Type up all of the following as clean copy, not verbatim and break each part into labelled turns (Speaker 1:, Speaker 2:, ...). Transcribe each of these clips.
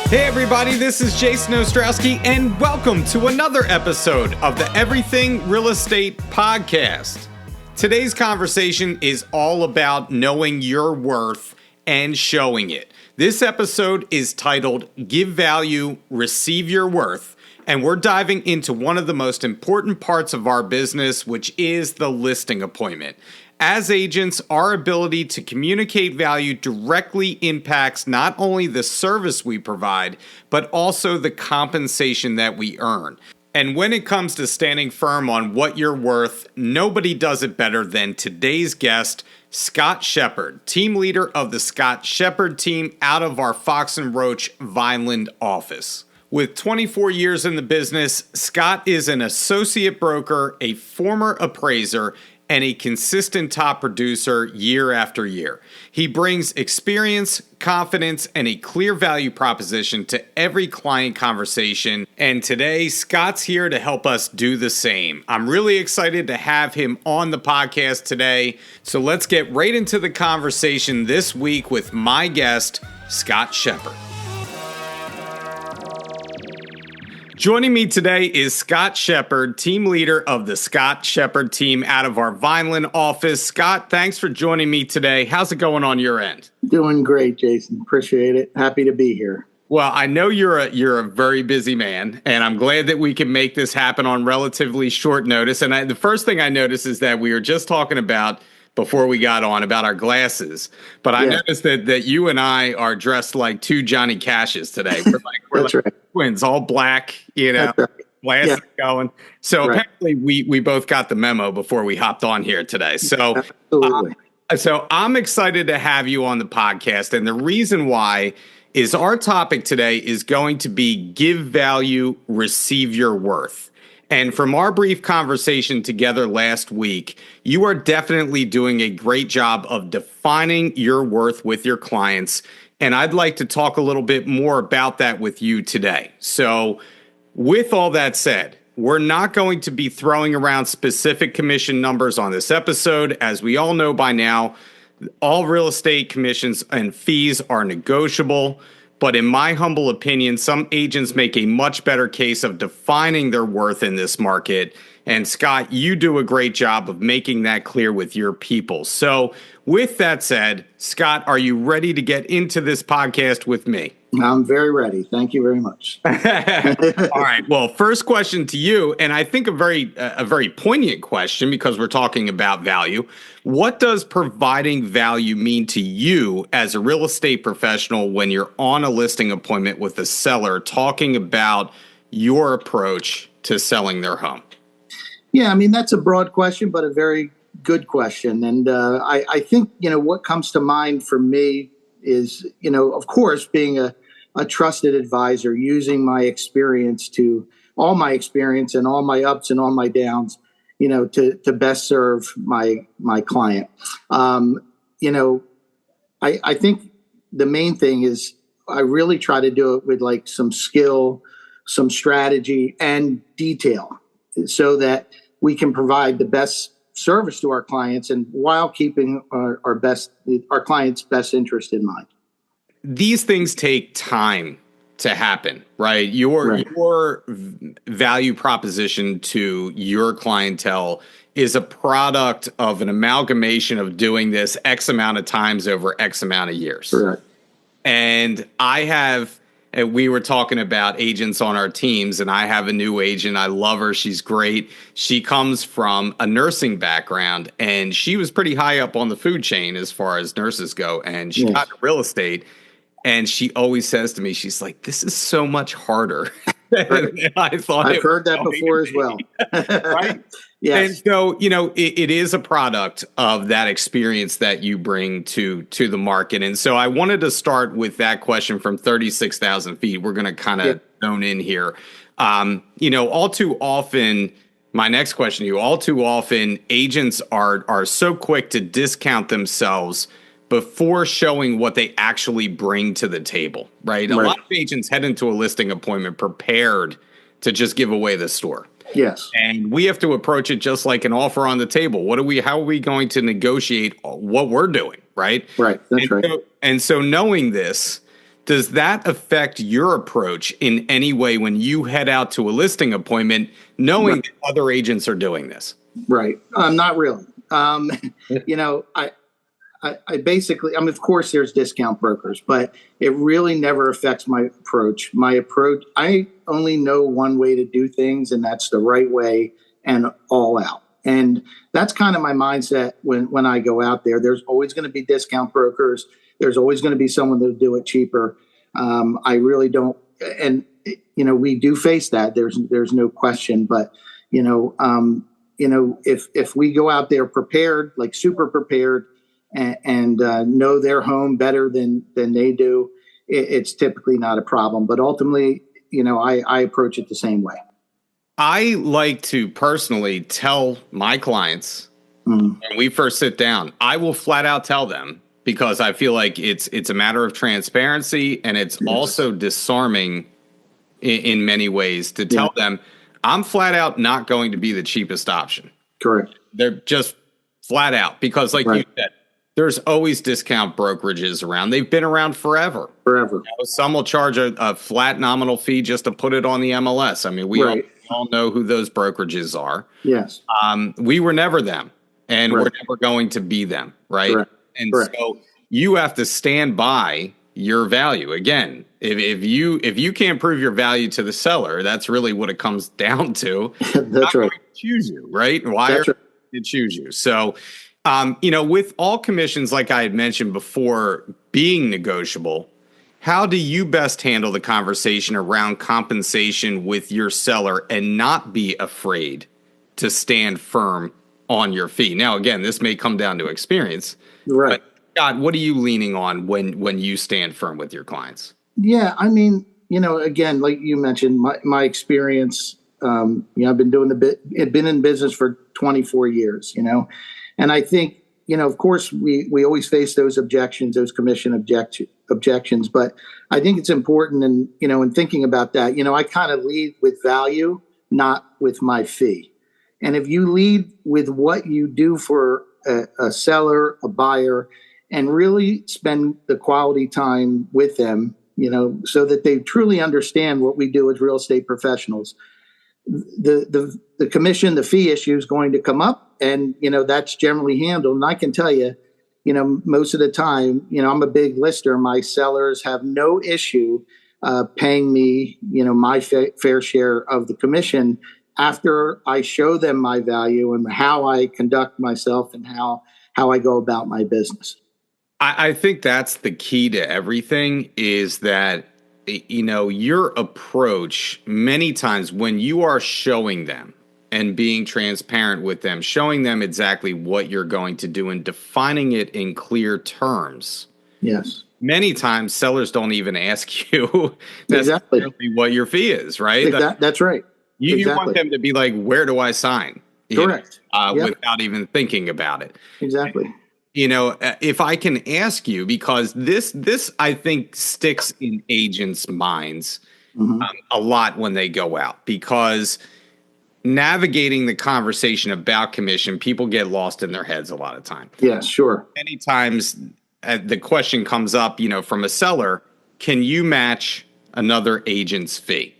Speaker 1: Hey everybody, this is Jason Ostrowski, and welcome to another episode of the Everything Real Estate Podcast. Today's conversation is all about knowing your worth and showing it. This episode is titled Give Value, Receive Your Worth, and we're diving into one of the most important parts of our business, which is the listing appointment. As agents, our ability to communicate value directly impacts not only the service we provide, but also the compensation that we earn. And when it comes to standing firm on what you're worth, nobody does it better than today's guest, Scott Sheppard, team leader of the Scott Sheppard team out of our Fox & Roach Vineland office. With 24 years in the business, Scott is an associate broker, a former appraiser, and a consistent top producer year after year. He brings experience, confidence, and a clear value proposition to every client conversation. And today, Scott's here to help us do the same. I'm really excited to have him on the podcast today. So let's get right into the conversation this week with my guest, Scott Sheppard. Joining me today is Scott Sheppard, team leader of the Scott Sheppard team out of our Vineland office. Scott, thanks for joining me today. How's it going on your end?
Speaker 2: Doing great, Jason. Appreciate it. Happy to be here.
Speaker 1: Well, I know you're a very busy man, and I'm glad that we can make this happen on relatively short notice. And the first thing I noticed is that we were just talking about before we got on about our glasses, but I noticed that you and I are dressed like two Johnny Cashes today. We're like
Speaker 2: right.
Speaker 1: Twins, all black, glasses going. So apparently we both got the memo before we hopped on here today. So
Speaker 2: Absolutely.
Speaker 1: So I'm excited to have you on the podcast, and the reason why is our topic today is going to be give value, receive your worth. And from our brief conversation together last week, you are definitely doing a great job of defining your worth with your clients. And I'd like to talk a little bit more about that with you today. So with all that said, we're not going to be throwing around specific commission numbers on this episode. As we all know by now, all real estate commissions and fees are negotiable. But in my humble opinion, some agents make a much better case of defining their worth in this market. And Scott, you do a great job of making that clear with your people. So with that said, Scott, are you ready to get into this podcast with me?
Speaker 2: I'm very ready. Thank you very much.
Speaker 1: All right. Well, first question to you, and I think a very poignant question because we're talking about value. What does providing value mean to you as a real estate professional when you're on a listing appointment with a seller talking about your approach to selling their home?
Speaker 2: Yeah, I mean, that's a broad question, but a very good question. And I think, what comes to mind for me is, of course, being a trusted advisor, using my experience all my experience and all my ups and all my downs, to best serve my client. I think the main thing is I really try to do it with like some skill, some strategy and detail so that we can provide the best service to our clients and while keeping our clients' best interest in mind.
Speaker 1: These things take time to happen, right? Your value proposition to your clientele is a product of an amalgamation of doing this X amount of times over X amount of years.
Speaker 2: Correct.
Speaker 1: And we were talking about agents on our teams, and I have a new agent. I love her. She's great. She comes from a nursing background, and she was pretty high up on the food chain as far as nurses go. And she got into real estate, and she always says to me, she's like, this is so much harder than I thought.
Speaker 2: I've heard that before as well.
Speaker 1: Right?
Speaker 2: Yes.
Speaker 1: And so, it is a product of that experience that you bring to the market. And so I wanted to start with that question from 36,000 feet. We're going to kind of zone in here. All too often, my next question to you, all too often, agents are so quick to discount themselves before showing what they actually bring to the table, right? A lot of agents head into a listing appointment prepared to just give away the store.
Speaker 2: Yes.
Speaker 1: And we have to approach it just like an offer on the table. How are we going to negotiate what we're doing, right?
Speaker 2: Right. That's right.
Speaker 1: And so knowing this, Does that affect your approach in any way when you head out to a listing appointment, knowing that other agents are doing this?
Speaker 2: Right. Not really. You know, I basically, I mean, of course there's discount brokers, but it really never affects my approach. I only know one way to do things, and that's the right way and all out. And that's kind of my mindset when I go out there. There's always going to be discount brokers. There's always going to be someone that'll do it cheaper. I really don't, and you know, we do face that. There's no question. But you know, if we go out there prepared, like super prepared, and know their home better than they do, it's typically not a problem. But ultimately, you know, I approach it the same way.
Speaker 1: I like to personally tell my clients when we first sit down, I will flat out tell them, because I feel like it's a matter of transparency, and it's also disarming in many ways to tell them I'm flat out not going to be the cheapest option.
Speaker 2: Correct.
Speaker 1: They're just flat out, because like you said, there's always discount brokerages around. They've been around forever. You know, some will charge a flat nominal fee just to put it on the MLS. I mean, we all know who those brokerages are.
Speaker 2: Yes.
Speaker 1: We were never them, and we're never going to be them, right? And so you have to stand by your value. Again, if you can't prove your value to the seller, that's really what it comes down to.
Speaker 2: That's right.
Speaker 1: Choose you, right? Why are they choose you? So, you know, with all commissions, like I had mentioned before, being negotiable, how do you best handle the conversation around compensation with your seller and not be afraid to stand firm on your fee? Now, again, this may come down to experience, but Scott, what are you leaning on when you stand firm with your clients?
Speaker 2: Yeah, I mean, you know, again, like you mentioned, my experience. You know, I've been in business for 24 years. You know, and I think, you know, of course, we always face those objections, those commission objections. But I think it's important, and you know, in thinking about that, you know, I kind of lead with value, not with my fee. And if you lead with what you do for a seller, a buyer, and really spend the quality time with them, you know, so that they truly understand what we do as real estate professionals, the commission, the fee issue is going to come up, and, you know, that's generally handled. And I can tell you, you know, most of the time, you know, I'm a big lister. My sellers have no issue paying me, you know, my fair share of the commission after I show them my value and how I conduct myself and how I go about my business.
Speaker 1: I think that's the key to everything, is that, you know, your approach many times when you are showing them and being transparent with them, showing them exactly what you're going to do and defining it in clear terms.
Speaker 2: Yes.
Speaker 1: Many times sellers don't even ask you necessarily what your fee is, right?
Speaker 2: That's right.
Speaker 1: You want them to be like, where do I sign?
Speaker 2: Correct.
Speaker 1: Without even thinking about it.
Speaker 2: Exactly.
Speaker 1: You know, if I can ask you, because this I think sticks in agents' minds a lot when they go out, because navigating the conversation about commission, people get lost in their heads a lot of time.
Speaker 2: Yeah, sure.
Speaker 1: Many times the question comes up, you know, from a seller, can you match another agent's fee?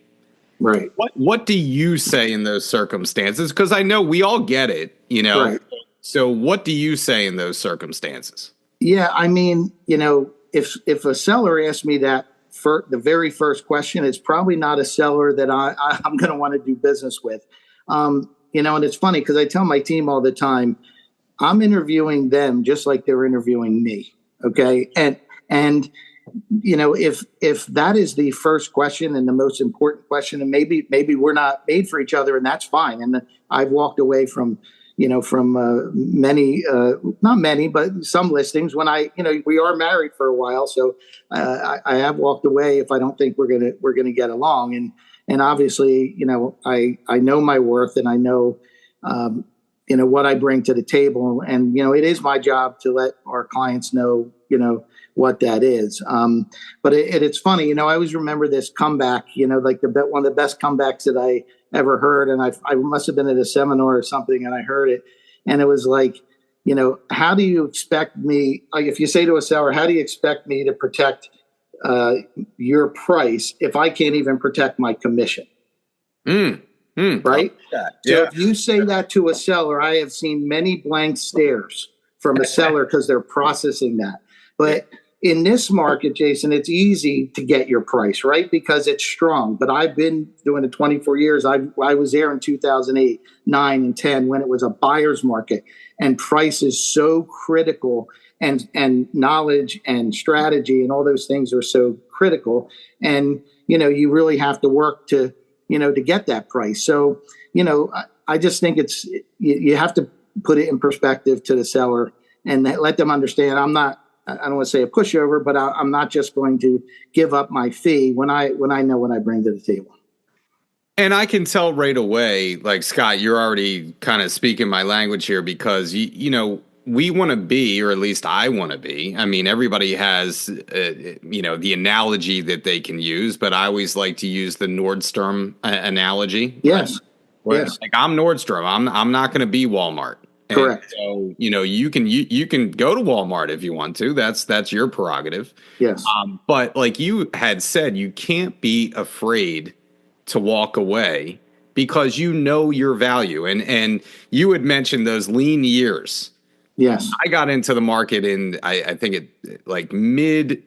Speaker 2: Right.
Speaker 1: What do you say in those circumstances? Because I know we all get it, you know.
Speaker 2: Right.
Speaker 1: So what do you say in those circumstances?
Speaker 2: Yeah, I mean, you know, if a seller asks me that for the very first question, it's probably not a seller that I'm going to want to do business with. You know, and it's funny because I tell my team all the time, I'm interviewing them just like they're interviewing me. Okay. And you know, if that is the first question and the most important question, and maybe we're not made for each other, and that's fine. And I've walked away from, you know, from many, not many, but some listings when you know, we are married for a while. So I have walked away if I don't think we're going to get along. And obviously, you know, I know my worth, and I know, you know, what I bring to the table. And, you know, it is my job to let our clients know, you know, what that is. But it's funny, you know, I always remember this comeback, you know, like one of the best comebacks that I ever heard. And I must have been at a seminar or something, and I heard it. And it was like, you know, how do you expect me, like if you say to a seller, how do you expect me to protect your price if I can't even protect my commission? Right?
Speaker 1: Yeah.
Speaker 2: So if you say that to a seller, I have seen many blank stares from a seller because they're processing that. But in this market, Jason, it's easy to get your price, right? Because it's strong. But I've been doing it 24 years. I was there in 2008, 9, and 10 when it was a buyer's market. And price is so critical, and knowledge and strategy and all those things are so critical. And, you really have to work to get that price. So, I just think you have to put it in perspective to the seller and let them understand I don't want to say a pushover, but I'm not just going to give up my fee when I know what I bring to the table.
Speaker 1: And I can tell right away, like, Scott, you're already kind of speaking my language here because, we want to be, or at least I want to be. I mean, everybody has, the analogy that they can use, but I always like to use the Nordstrom analogy.
Speaker 2: Yes.
Speaker 1: Yes. Like, I'm Nordstrom. I'm not going to be Walmart.
Speaker 2: Correct.
Speaker 1: And so, you can go to Walmart if you want to. That's your prerogative.
Speaker 2: Yes.
Speaker 1: But like you had said, you can't be afraid to walk away because you know your value. And you had mentioned those lean years.
Speaker 2: Yes.
Speaker 1: I got into the market in, I think like mid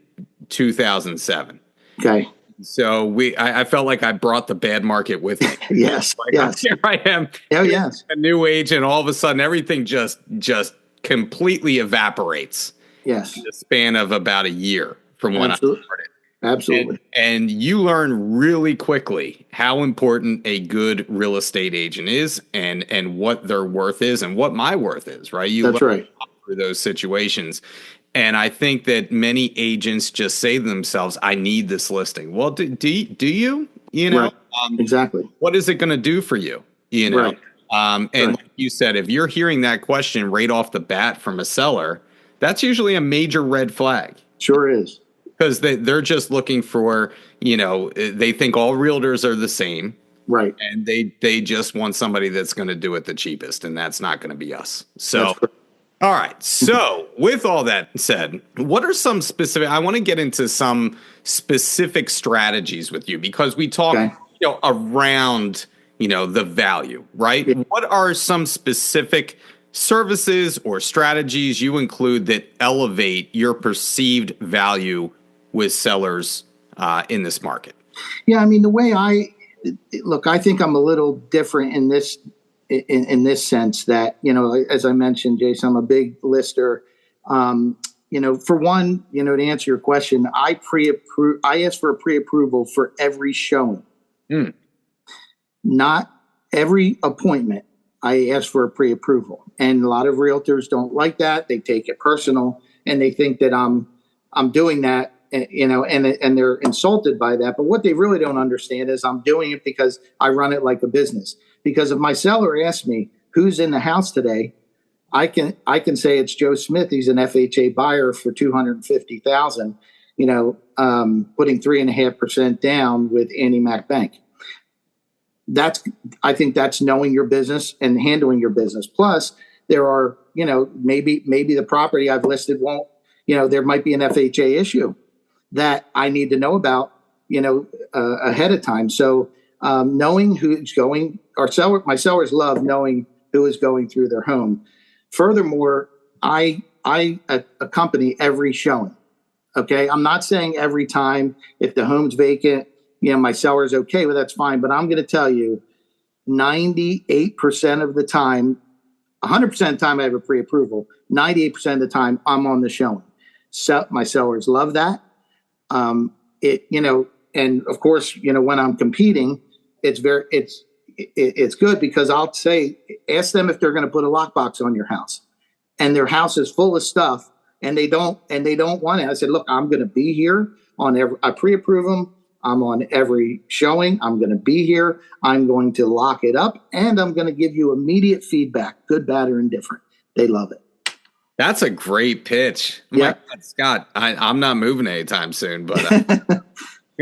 Speaker 1: 2007.
Speaker 2: Okay.
Speaker 1: So I felt like I brought the bad market with me.
Speaker 2: Yes.
Speaker 1: Like,
Speaker 2: yes.
Speaker 1: Here I am.
Speaker 2: Oh, yes.
Speaker 1: A new age, and all of a sudden everything just completely evaporates.
Speaker 2: Yes.
Speaker 1: In the span of about a year from when I started.
Speaker 2: Absolutely.
Speaker 1: And you learn really quickly how important a good real estate agent is and what their worth is and what my worth is, right?
Speaker 2: That's right.
Speaker 1: Through those situations. And I think that many agents just say to themselves, I need this listing. Well, do you?
Speaker 2: Right. Exactly.
Speaker 1: What is it going to do for you?
Speaker 2: Right.
Speaker 1: And like you said, if you're hearing that question right off the bat from a seller, that's usually a major red flag.
Speaker 2: Sure is.
Speaker 1: Because they're just looking for, they think all realtors are the same.
Speaker 2: Right.
Speaker 1: And they just want somebody that's going to do it the cheapest, and that's not going to be us. So, all right. So with all that said, what are some specific, I want to get into some specific strategies with you because we talk, around, the value, right? Yeah. What are some specific services or strategies you include that elevate your perceived value with sellers in this market?
Speaker 2: Yeah, I mean, the way I think I'm a little different in this sense that, as I mentioned, Jason, I'm a big lister. For one, to answer your question, I ask for a pre-approval for every showing. Not every appointment. I ask for a pre-approval. And a lot of realtors don't like that. They take it personal and they think that I'm doing that. And they're insulted by that. But what they really don't understand is I'm doing it because I run it like a business. Because if my seller asks me who's in the house today, I can say it's Joe Smith. He's an FHA buyer for $250,000. Putting 3.5% down with Annie Mac Bank. I think that's knowing your business and handling your business. Plus, there are maybe the property I've listed won't. There might be an FHA issue that I need to know about, ahead of time. So knowing who's going, my sellers love knowing who is going through their home. Furthermore, I accompany every showing. Okay, I'm not saying every time if the home's vacant, my seller's okay with that's fine. But I'm going to tell you, 98% of the time, 100% of the time I have a pre-approval. 98% of the time I'm on the showing. So my sellers love that. And of course, when I'm competing, it's good because I'll say, ask them if they're going to put a lockbox on your house, and their house is full of stuff and they don't want it. I said, look, I'm going to be here I pre-approve them. I'm on every showing. I'm going to be here. I'm going to lock it up and I'm going to give you immediate feedback, good, bad, or indifferent. They love it.
Speaker 1: That's a great pitch.
Speaker 2: Yeah.
Speaker 1: Scott, I'm not moving anytime soon, but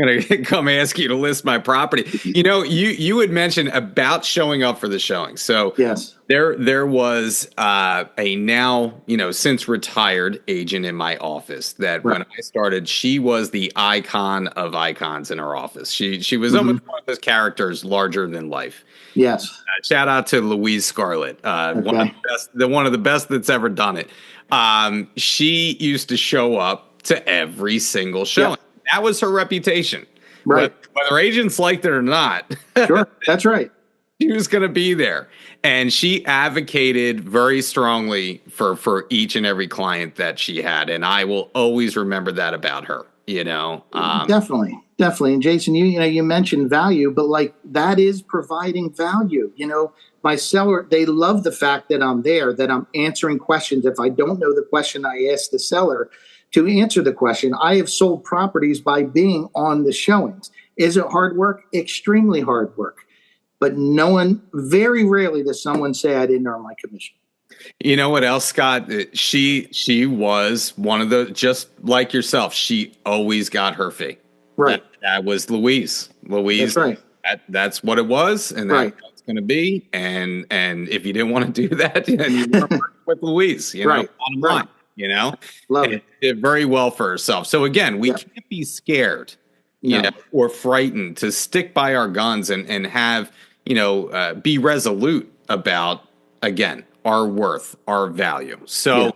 Speaker 1: gonna come ask you to list my property. You had mentioned about showing up for the showing. So
Speaker 2: yes,
Speaker 1: there was a now, since retired agent in my office that when I started, she was the icon of icons in her office. She was almost one of those characters larger than life.
Speaker 2: yes.
Speaker 1: Shout out to Louise Scarlett, one of the best that's ever done it. She used to show up to every single showing.
Speaker 2: Yep.
Speaker 1: That was her reputation.
Speaker 2: Right.
Speaker 1: Whether agents liked it or not.
Speaker 2: Sure. That's right.
Speaker 1: She was going to be there. And she advocated very strongly for each and every client that she had. And I will always remember that about her,
Speaker 2: Definitely. And Jason, you mentioned value, but like that is providing value. My seller, they love the fact that I'm there, that I'm answering questions. If I don't know the question, I ask the seller to answer the question. I have sold properties by being on the showings. Is it hard work? Extremely hard work. But very rarely does someone say I didn't earn my commission.
Speaker 1: You know what else, Scott? She was one of the, just like yourself, she always got her fee.
Speaker 2: Right.
Speaker 1: That was Louise. That's right. That's what it was, and that's what it's going to be. And if you didn't want to do that, then you weren't working with Louise. Bottom line.
Speaker 2: Love it.
Speaker 1: Did very well for herself. So again, we can't be scared, or frightened to stick by our guns and have, be resolute about, again, our worth, our value. So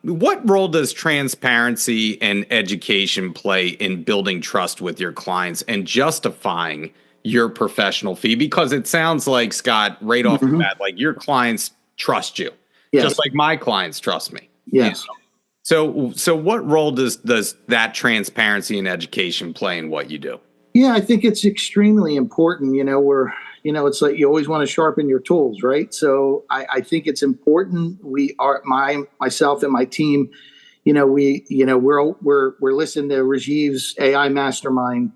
Speaker 1: what role does transparency and education play in building trust with your clients and justifying your professional fee? Because it sounds like, Scott, right off the bat, like your clients trust you, just like my clients trust me.
Speaker 2: Yes.
Speaker 1: So what role does that transparency and education play in what you do?
Speaker 2: Yeah, I think it's extremely important. It's like you always want to sharpen your tools, right? So I think it's important. Myself and my team, we're listening to Rajiv's AI Mastermind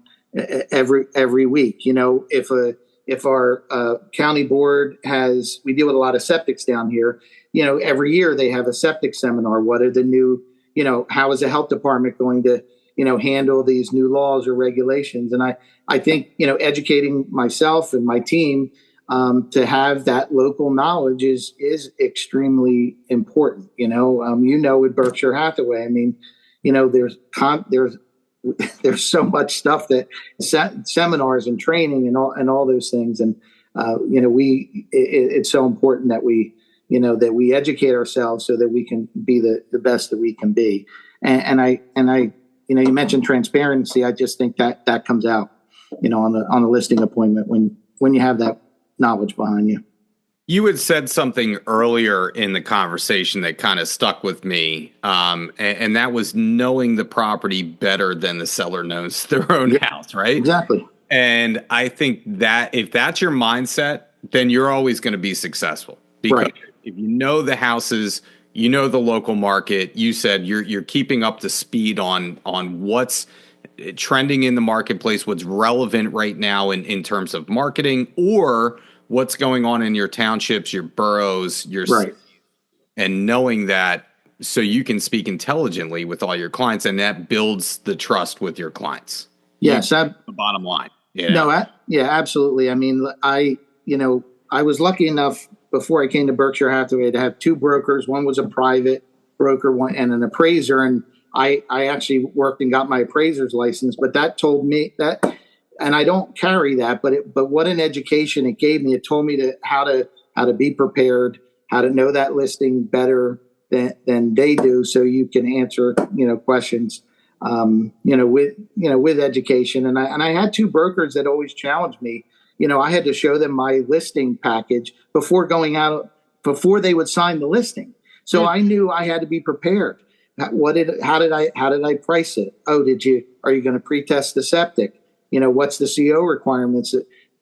Speaker 2: every week. If our county board we deal with a lot of septics down here. Every year they have a septic seminar. What are the new, how is the health department going to, handle these new laws or regulations? And I think, educating myself and my team to have that local knowledge is extremely important. With Berkshire Hathaway, I mean, there's so much stuff that seminars and training and all those things. And, it's so important that we educate ourselves so that we can be the best that we can be. And I you mentioned transparency. I just think that comes out, on a listing appointment when you have that knowledge behind you.
Speaker 1: You had said something earlier in the conversation that kind of stuck with me, and that was knowing the property better than the seller knows their own house, right?
Speaker 2: Exactly.
Speaker 1: And I think that if that's your mindset, then you're always going to be successful. Because if you know the houses, the local market, you said you're keeping up to speed on what's trending in the marketplace, what's relevant right now in terms of marketing, or what's going on in your townships, your boroughs, your cities, and knowing that so you can speak intelligently with all your clients, and that builds the trust with your clients.
Speaker 2: Yes,
Speaker 1: the bottom line.
Speaker 2: Absolutely. I mean, I was lucky enough before I came to Berkshire Hathaway to have two brokers. One was a private broker, and an appraiser. And I actually worked and got my appraiser's license, but that told me that, and I don't carry that, but what an education it gave me. It told me how to be prepared, how to know that listing better than they do. So you can answer, questions, with education. And I had two brokers that always challenged me. I had to show them my listing package before they would sign the listing. So I knew I had to be prepared. How did I price it? Oh, are you going to pre-test the septic? What's the CO requirements?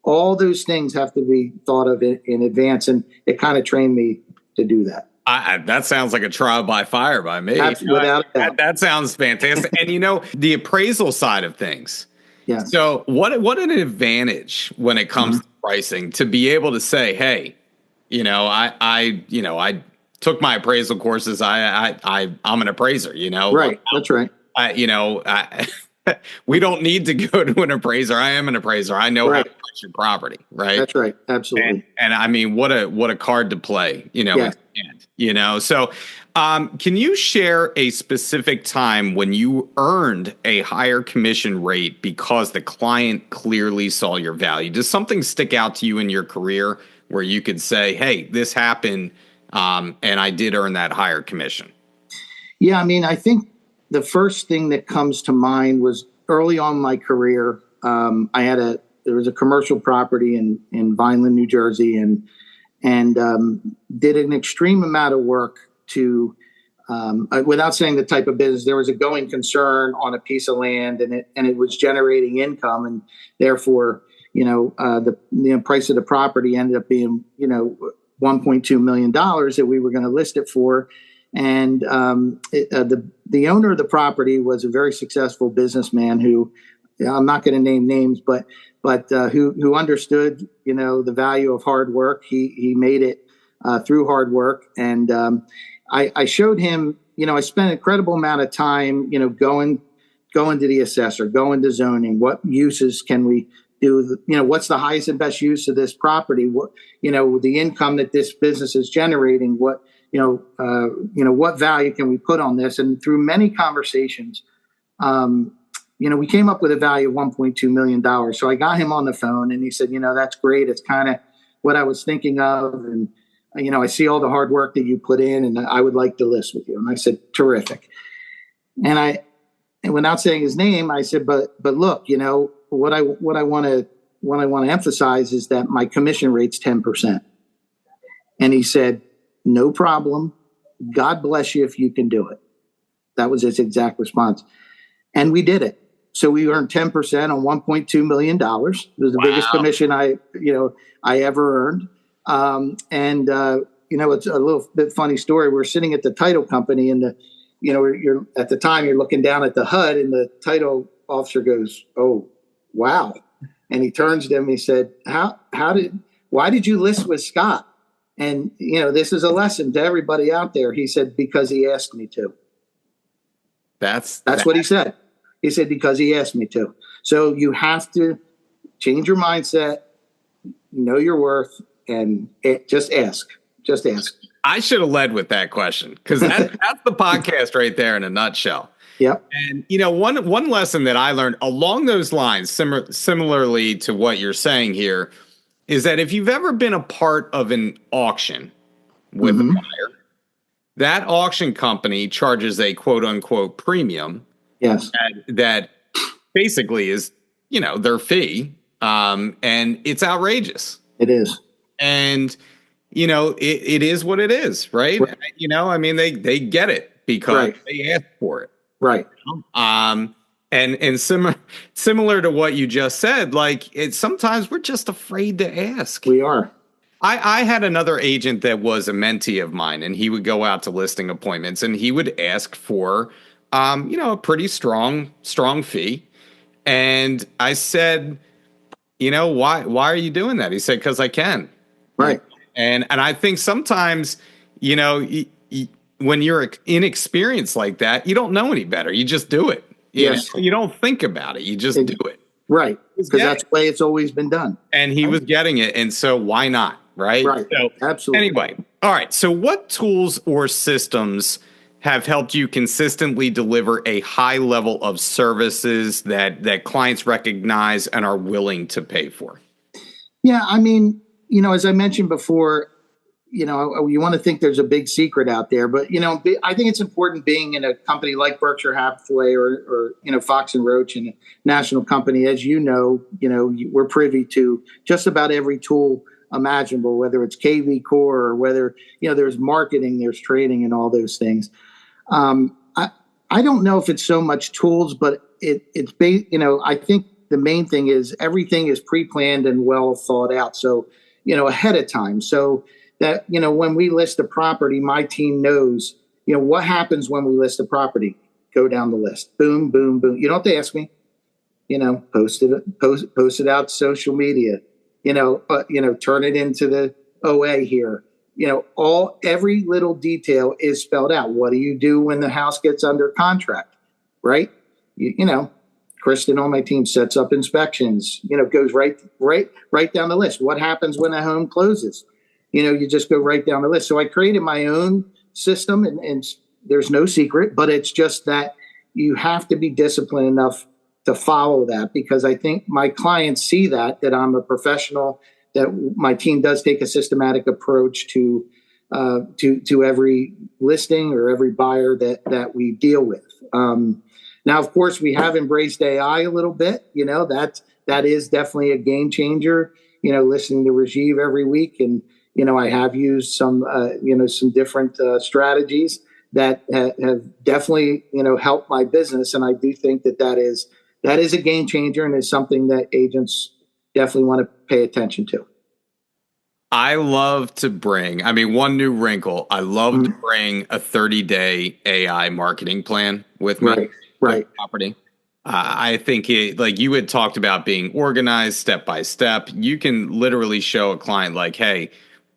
Speaker 2: All those things have to be thought of in advance. And it kind of trained me to do that.
Speaker 1: That sounds like a trial by fire by me.
Speaker 2: Without a doubt.
Speaker 1: That sounds fantastic. And the appraisal side of things.
Speaker 2: Yeah.
Speaker 1: So what an advantage when it comes to pricing to be able to say, hey, I took my appraisal courses. I'm an appraiser,
Speaker 2: Right. That's right.
Speaker 1: we don't need to go to an appraiser. I am an appraiser. I know how to price your property, right?
Speaker 2: That's right. Absolutely.
Speaker 1: And I mean, what a card to play, So, can you share a specific time when you earned a higher commission rate because the client clearly saw your value? Does something stick out to you in your career where you could say, "Hey, this happened, and I did earn that higher commission"?
Speaker 2: Yeah, I mean, I think the first thing that comes to mind was early on in my career. There was a commercial property in Vineland, New Jersey, and did an extreme amount of work to, without saying the type of business, there was a going concern on a piece of land, and it was generating income, and therefore, the price of the property ended up being, $1.2 million that we were going to list it for. And the owner of the property was a very successful businessman who, I'm not going to name names, but who understood, the value of hard work. He made it through hard work. And I showed him, I spent an incredible amount of time, going to the assessor, going to zoning. What uses can we do? What's the highest and best use of this property? What, the income that this business is generating, what value can we put on this? And through many conversations, we came up with a value of $1.2 million. So I got him on the phone and he said, that's great. It's kind of what I was thinking of. And, I see all the hard work that you put in and I would like to list with you. And I said, terrific. And without saying his name, I said, but look, what I want to emphasize is that my commission rate's 10%. And he said, no problem. God bless you if you can do it. That was his exact response. And we did it. So we earned 10% on $1.2 million. It was the biggest commission I ever earned. It's a little bit funny story. We're sitting at the title company and you're at the time you're looking down at the HUD and the title officer goes, "Oh, wow." And he turns to him and he said, why did you list with Scott? And, this is a lesson to everybody out there. He said, because he asked me to. That's what he said. He said, because he asked me to. So you have to change your mindset, know your worth, and just ask. Just ask.
Speaker 1: I should have led with that question because that's the podcast right there in a nutshell.
Speaker 2: Yep.
Speaker 1: And, one lesson that I learned along those lines, similarly to what you're saying here, is that if you've ever been a part of an auction with a buyer, that auction company charges a quote unquote premium.
Speaker 2: Yes.
Speaker 1: That basically is, their fee. And it's outrageous.
Speaker 2: It is. And,
Speaker 1: it is what it is, right? They get it because they asked for it.
Speaker 2: Right.
Speaker 1: And similar to what you just said, sometimes we're just afraid to ask.
Speaker 2: We are.
Speaker 1: I had another agent that was a mentee of mine, and he would go out to listing appointments, and he would ask for, a pretty strong fee. And I said, why are you doing that? He said, because I can.
Speaker 2: Right.
Speaker 1: And I think sometimes, when you're inexperienced like that, you don't know any better. You just do it.
Speaker 2: Yes.
Speaker 1: You don't think about it. You just do it.
Speaker 2: Right. Because that's the way it's always been done.
Speaker 1: And he was getting it. And so why not? Right.
Speaker 2: Right.
Speaker 1: So,
Speaker 2: absolutely.
Speaker 1: Anyway. All right. So what tools or systems have helped you consistently deliver a high level of services that clients recognize and are willing to pay for?
Speaker 2: Yeah. I mean, as I mentioned before, you want to think there's a big secret out there, but, I think it's important being in a company like Berkshire Hathaway or Fox and Roach and a national company, as we're privy to just about every tool imaginable, whether it's KV Core or whether, there's marketing, there's trading and all those things. I don't know if it's so much tools, but I think the main thing is everything is pre-planned and well thought out. So, ahead of time. So that, when we list a property, my team knows, what happens when we list a property. Go down the list. Boom, boom, boom. You don't have to ask me. Post it out to social media. Turn it into the OA here. Every little detail is spelled out. What do you do when the house gets under contract? Right? Kristen on my team sets up inspections, goes right down the list. What happens when a home closes? You just go right down the list. So I created my own system, and there's no secret, but it's just that you have to be disciplined enough to follow that, because I think my clients see that I'm a professional, that my team does take a systematic approach to every listing or every buyer that we deal with. Now, of course, we have embraced AI a little bit. That is definitely a game changer. Listening to Rajiv every week, and I have used some different strategies that have definitely helped my business, and I do think that is a game changer, and is something that agents definitely want to pay attention to.
Speaker 1: I love to bring, one new wrinkle. I love to bring a 30-day AI marketing plan with me. Right. Property. I think like you had talked about being organized step by step. You can literally show a client like, hey,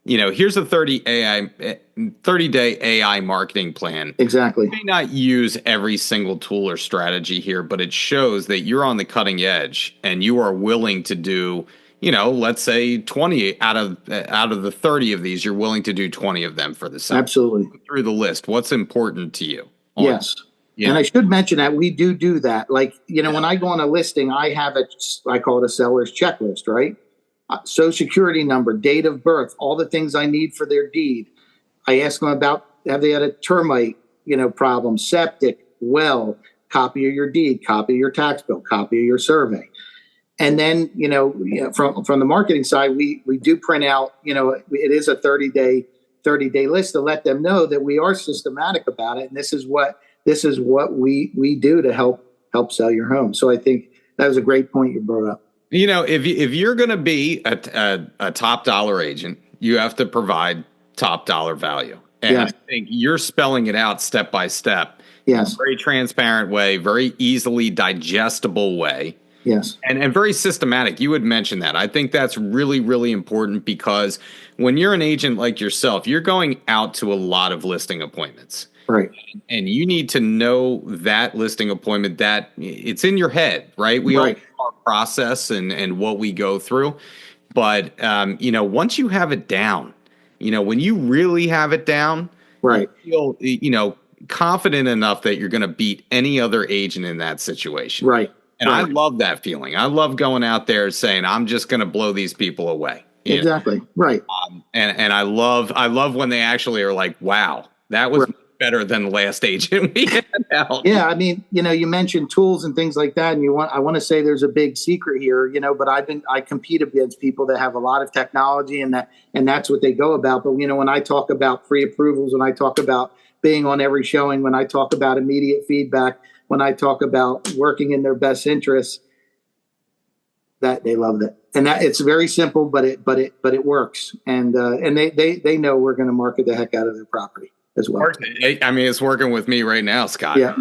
Speaker 1: here's a 30-day AI marketing plan.
Speaker 2: Exactly.
Speaker 1: You may not use every single tool or strategy here, but it shows that you're on the cutting edge and you are willing to do, let's say 20 out of the 30 of these, you're willing to do 20 of them for the site.
Speaker 2: Absolutely.
Speaker 1: Through the list, what's important to you?
Speaker 2: Yes. Yeah. And I should mention that we do that. Like, when I go on a listing, I have I call it a seller's checklist, right? Social security number, date of birth, all the things I need for their deed. I ask them about, have they had a termite, problem, septic, well, copy of your deed, copy of your tax bill, copy of your survey. And then, from the marketing side, we do print out, it is a 30-day list to let them know that we are systematic about it. And this is what we do to help sell your home. So I think that was a great point you brought up.
Speaker 1: If you're going to be a top dollar agent, you have to provide top dollar value. And I think you're spelling it out step by step.
Speaker 2: Yes.
Speaker 1: Very transparent way, very easily digestible way.
Speaker 2: Yes.
Speaker 1: And very systematic. You had mentioned that. I think that's really, really important, because when you're an agent like yourself, you're going out to a lot of listing appointments.
Speaker 2: Right.
Speaker 1: And you need to know that listing appointment, that it's in your head, right? We all have our process and what we go through. But, once you have it down, when you really have it down,
Speaker 2: right,
Speaker 1: you feel, confident enough that you're going to beat any other agent in that situation.
Speaker 2: Right.
Speaker 1: And I love that feeling. I love going out there saying, I'm just going to blow these people away.
Speaker 2: Exactly. Right.
Speaker 1: And I love when they actually are like, wow, that was better than the last agent we had out.
Speaker 2: Yeah. You mentioned tools and things like that. And I want to say there's a big secret here, but I compete against people that have a lot of technology, and that's what they go about. But, when I talk about pre-approvals, when I talk about being on every showing, when I talk about immediate feedback, when I talk about working in their best interests, that they love it. And that it's very simple, but it works. And they know we're going to market the heck out of their property as well.
Speaker 1: It's working with me right now, Scott.
Speaker 2: Yeah.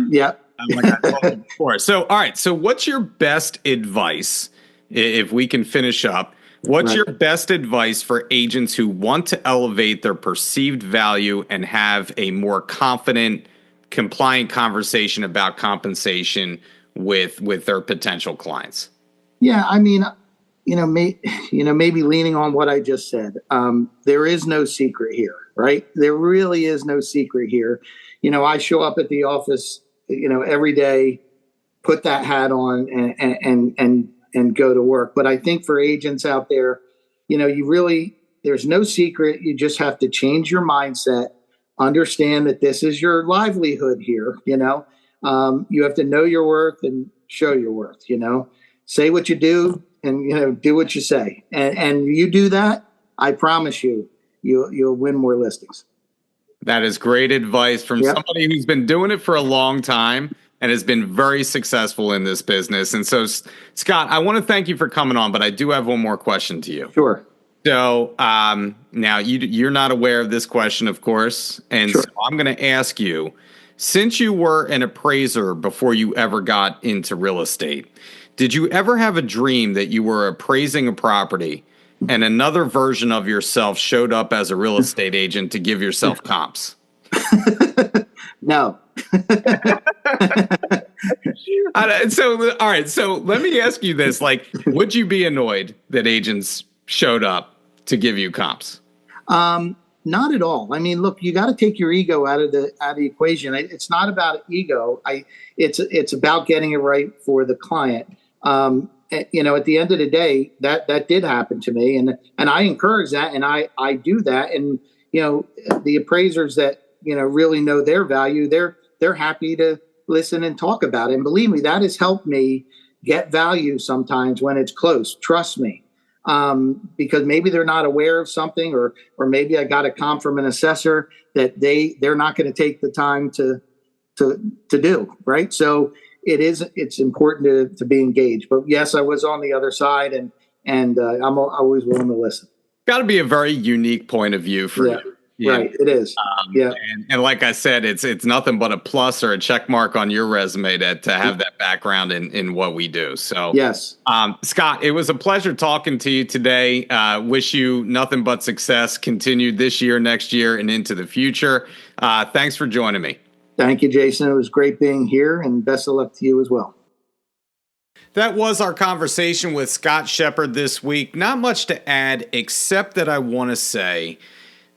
Speaker 1: Like I told you before. So, all right. So what's your best advice, if we can finish up? What's your best advice for agents who want to elevate their perceived value and have a more confident, compliant conversation about compensation with their potential clients?
Speaker 2: Yeah, maybe leaning on what I just said. There is no secret here, right? There really is no secret here. I show up at the office, every day, put that hat on and go to work. But I think for agents out there, there's no secret. You just have to change your mindset, understand that this is your livelihood here. You have to know your worth and show your worth, say what you do and, do what you say. And you do that, I promise you'll win more listings.
Speaker 1: That is great advice from somebody who's been doing it for a long time and has been very successful in this business. And so, Scott, I want to thank you for coming on, but I do have one more question to you.
Speaker 2: Sure.
Speaker 1: So now you're not aware of this question, of course. And so I'm going to ask you, since you were an appraiser before you ever got into real estate, did you ever have a dream that you were appraising a property and another version of yourself showed up as a real estate agent to give yourself comps?
Speaker 2: No.
Speaker 1: So, all right. So let me ask you this: like, would you be annoyed that agents showed up to give you comps?
Speaker 2: Not at all. I mean, look, you got to take your ego out of the equation. It's not about ego. It's about getting it right for the client. You know, at the end of the day, that did happen to me, and I encourage that, and I do that. And you know, the appraisers that really know their value, they're happy to listen and talk about it. And believe me, that has helped me get value sometimes when it's close. Trust me. Because maybe they're not aware of something, or maybe I got a comp from an assessor that they're not going to take the time to do, right? So it's important to be engaged. But yes, I was on the other side, and I'm always willing to listen.
Speaker 1: Got to be a very unique point of view for you.
Speaker 2: Yeah. Right, it is.
Speaker 1: And like I said, it's nothing but a plus or a check mark on your resume to have that background in what we do. So
Speaker 2: yes,
Speaker 1: Scott, it was a pleasure talking to you today. Wish you nothing but success continued this year, next year, and into the future. Thanks for joining me.
Speaker 2: Thank you, Jason. It was great being here, and best of luck to you as well.
Speaker 1: That was our conversation with Scott Sheppard this week. Not much to add, except that I want to say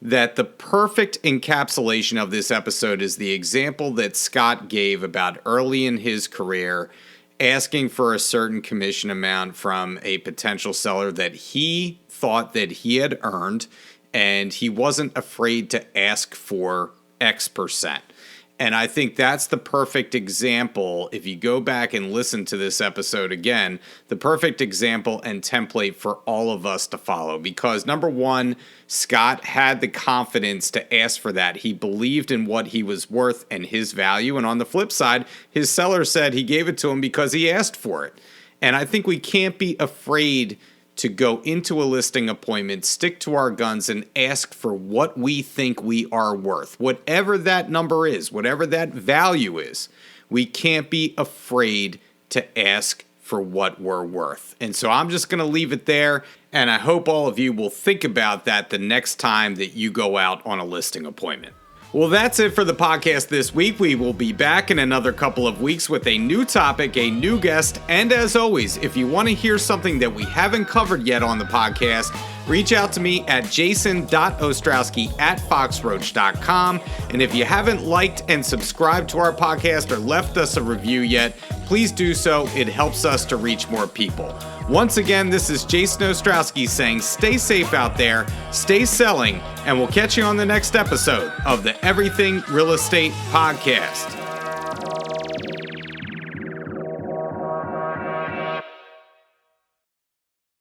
Speaker 1: that the perfect encapsulation of this episode is the example that Scott gave about early in his career asking for a certain commission amount from a potential seller that he thought that he had earned, and he wasn't afraid to ask for X percent. And I think that's the perfect example, if you go back and listen to this episode again, the perfect example and template for all of us to follow. Because number one, Scott had the confidence to ask for that. He believed in what he was worth and his value. And on the flip side, his seller said he gave it to him because he asked for it. And I think we can't be afraid to go into a listing appointment, stick to our guns, and ask for what we think we are worth. Whatever that number is, whatever that value is, we can't be afraid to ask for what we're worth. And so I'm just going to leave it there, and I hope all of you will think about that the next time that you go out on a listing appointment. Well, that's it for the podcast this week. We will be back in another couple of weeks with a new topic, a new guest, and as always, if you want to hear something that we haven't covered yet on the podcast, reach out to me at jason.ostrowski@foxroach.com. And if you haven't liked and subscribed to our podcast or left us a review yet, please do so. It helps us to reach more people. Once again, this is Jason Ostrowski saying stay safe out there, stay selling, and we'll catch you on the next episode of the Everything Real Estate Podcast.